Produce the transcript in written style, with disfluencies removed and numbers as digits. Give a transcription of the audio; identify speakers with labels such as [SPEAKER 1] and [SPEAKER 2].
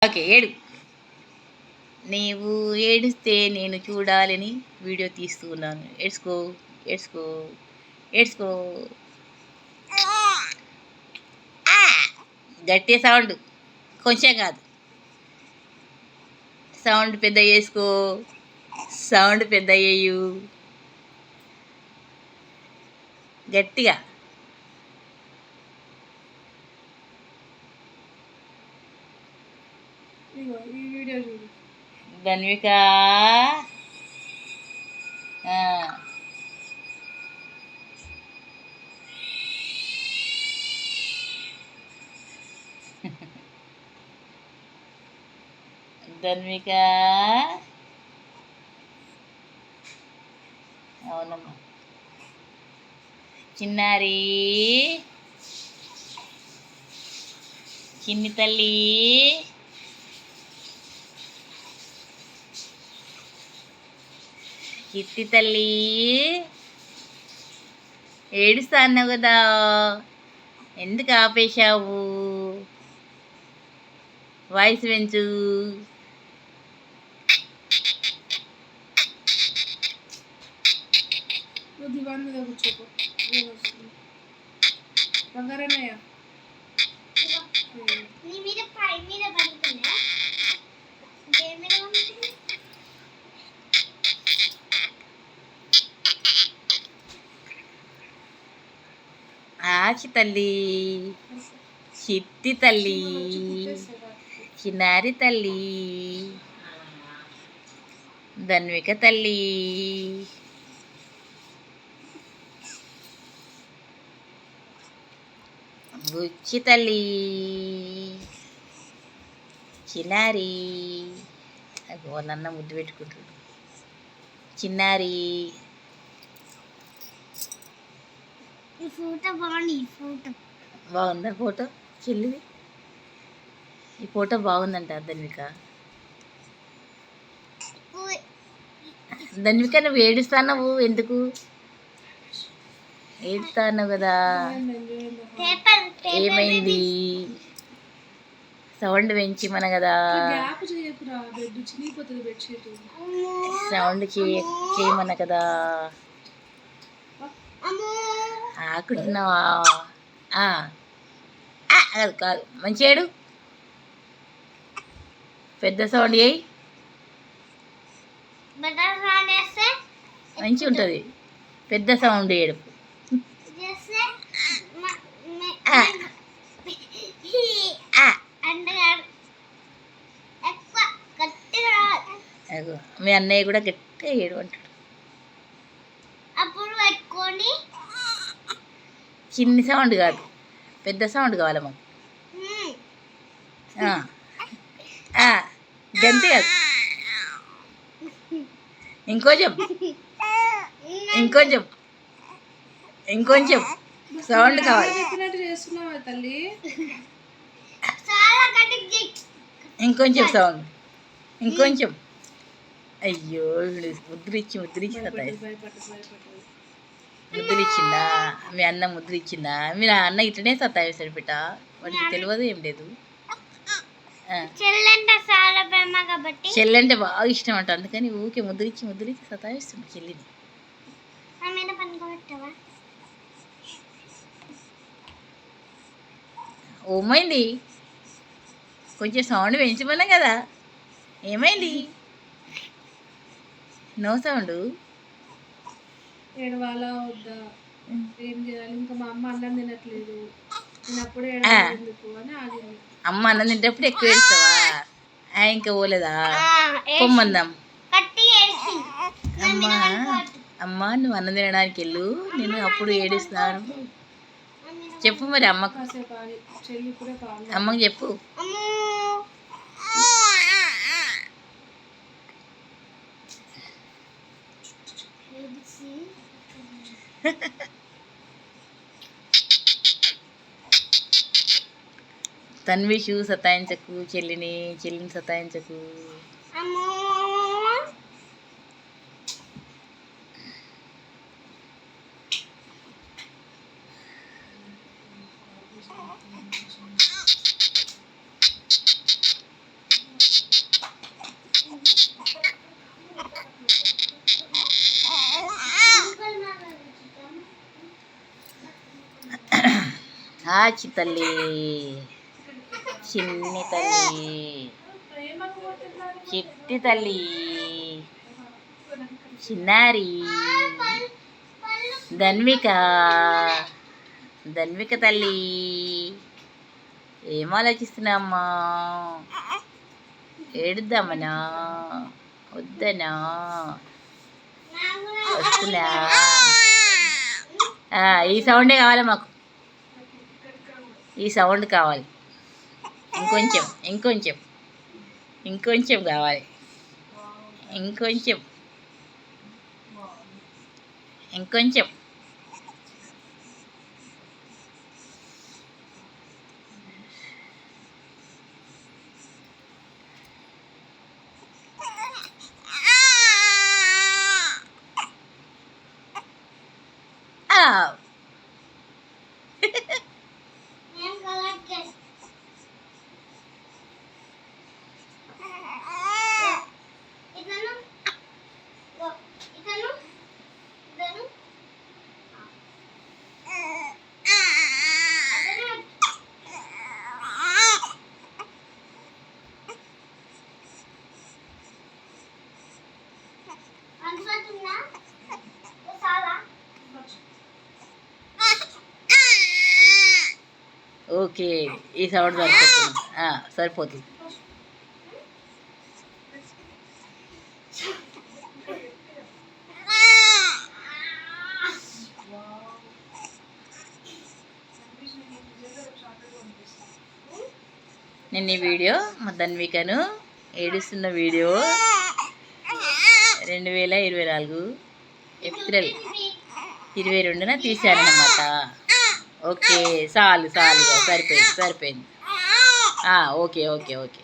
[SPEAKER 1] Okay ఏడు. నీవు ఏడిస్తే నేను చూడాలని వీడియో తీస్తూ ఉన్నాను. ఏడ్చుకో ఏడ్చుకో ఏడ్చుకో. గట్టి సౌండ్, కొంచెం కాదు. సౌండ్ పెద్ద చేసుకో, సౌండ్ పెద్ద అయ్యు గట్టిగా. ధన్విక ధన్విక అవునమ్మా. చిన్నారి, చిన్ని తల్లి, చిట్టి తల్లి, ఏడుస్తా అన్నావు కదా, ఎందుకు ఆపేశావు? వాయిస్ పెంచు.
[SPEAKER 2] దివాన్ మీద కూర్చోకో. బంగారన్నయ్య
[SPEAKER 1] ఆచి తల్లి, చిట్టి తల్లి, చిన్నారి తల్లి, ధన్విక తల్లి, బుచ్చి తల్లి, చిన్నారి. అగో నన్న ముద్దు పెట్టుకుంటాడు. చిన్నారి,
[SPEAKER 2] ఈ ఫోటో బాగుంది. ఈ ఫోటో
[SPEAKER 1] బాగుందా? ఫోటో చెల్లిది, ఈ ఫోటో బాగుందంట ధన్విక. ధన్విక నువ్వు ఏడుస్తావు ఎందుకు? ఏడుస్తావు కదా, ఏమైంది? సౌండ్ పెంచి మన కదా, సౌండ్ చేయమన్న కదా. ఆకుంటున్నావా? కాదు కాదు, మంచి ఏడు, పెద్ద సౌండ్ చేయి, మంచిగా ఉంటుంది. పెద్ద సౌండ్ ఏడుపు. మీ అన్నయ్య కూడా గట్టిగా ఏడు అంటాడు. చిన్ని సౌండ్ కాదు, పెద్ద సౌండ్ కావాలి మాకు. గంతే కాదు, ఇంకొంచెం ఇంకొంచెం ఇంకొంచెం సౌండ్ కావాలి. ఇంకొంచెం సౌండ్, ఇంకొంచెం. అయ్యో ముద్దురిచ్చి ముద్దురిచ్చిందా? మీ అన్న ముద్దురిచ్చిందా? మీ అన్న ఇట్లనే సతాయిస్తాడు బిడ్డ, వాడికి తెలియదు ఏం లేదు. చెల్లంటే బాగా ఇష్టం అంట, అందుకని ఊకే ముద్దురిచ్చి సతాయిస్తుంది చెల్లిని. ఏమైంది? కొంచెం సౌండ్ పెంచమన్నా కదా, ఏమైంది? No sound.
[SPEAKER 2] ఏడవాలా వద్దా, ఏం చేయాలి? ఇంకా మా అమ్మ అన్నం తినట్లేదు, నేను అప్పుడే ఎందుకు అని ఆగింది.
[SPEAKER 1] అమ్మ అన్నం తింటప్పుడు ఎక్కువ ఏడుస్తావా? ఇంకా పోలేదా? పొమ్మందాం. అమ్మ నువ్వు అన్నం తినడానికి వెళ్ళు, నేను అప్పుడు ఏడుస్తాను చెప్పు. మరి అమ్మకు చెప్పు. తన్విషు సతాయించకు, చెల్లిని సతాయించకు. ఆచి తల్లి, చిన్ని తల్లి,
[SPEAKER 2] ప్రేమకు పోతున్నారు.
[SPEAKER 1] చిట్టి తల్లి, చిన్నారి, ధన్విక, ధన్విక తల్లి, ఏం ఆలోచిస్తున్నామ్మా? ఏడుద్దామనా? వద్దనా? వస్తున్నా. ఈ సౌండే కావాలి మాకు, ఈ సౌండ్ కావాలి. ఇంకొంచెం ఇంకొంచెం ఇంకొంచెం కావాలి, ఇంకొంచెం ఇంకొంచెం. ఓకే, ఈ సౌండ్ సరిపోతుంది, సరిపోతుంది. నేను ఈ వీడియో మా ధన్వికను ఏడుస్తున్న వీడియో 2024 ఏప్రిల్ 22న తీశానన్నమాట. ఓకే, చాలు చాలు, సరిపోయింది సరిపోయింది. Okay okay okay.